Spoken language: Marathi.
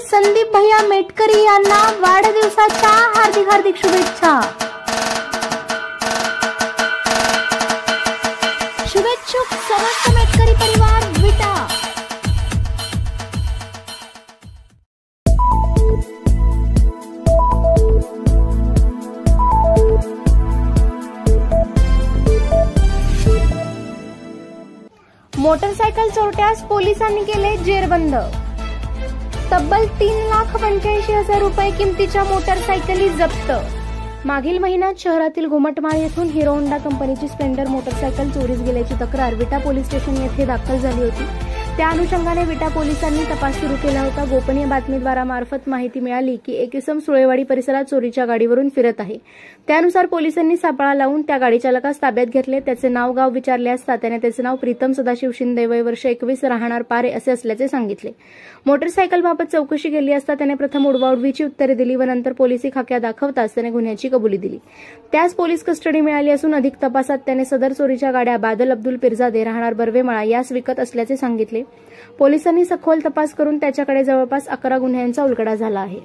संदीप भैया मेटकरी यांना वाढदिवसाच्या हार्दिक हार्दिक शुभेच्छा। शुभेच्छुक समस्त मेटकरी परिवार विटा। मोटरसायकल चोरट्यास पोलिसांनी केले जेरबंद। तब्बल 3,85,000 रुपये किमतीच्या मोटरसायकली जप्त। मागील महिन्यात शहरातील घुमटमाळ येथून हिरो होंडा कंपनीची स्प्लेंडर मोटरसायकल चोरीस गेल्याची तक्रार विटा पोलीस स्टेशन येथे दाखल झाली होती। त्या अनुषंगाने विटा पोलिसांनी तपास सुरू केला होता। गोपनीय बातमीदारामार्फत माहिती मिळाली की एक इसम सुळेवाडी परिसरात चोरीच्या गाडीवरून फिरत आहे। त्यानुसार पोलिसांनी सापळा लावून त्या गाडी चालकास ताब्यात घेतले। त्याचे नाव गाव विचारले असता त्याने त्याचे नाव प्रीतम सदाशिव शिंदे, वय वर्ष 21, राहणार पारे असे असल्याचे सांगितले। मोटरसायकलबाबत चौकशी केली असता त्याने प्रथम उडवाउडवीची उत्तरे दिली व नंतर पोलिसी खाक्या दाखवताच त्याने गुन्ह्याची कबुली दिली। त्यास पोलीस कस्टडी मिळाली असून अधिक तपासात त्याने सदर चोरीच्या गाड्या बादल अब्दुल पिरजादे, राहणार बर्वेमाळा यास विकत असल्याचे सांगितले। पोलिसांनी सखोल तपास करून त्याच्याकडे जवळपास 11 गुन्ह्यांचा उलगडा झाला आहे।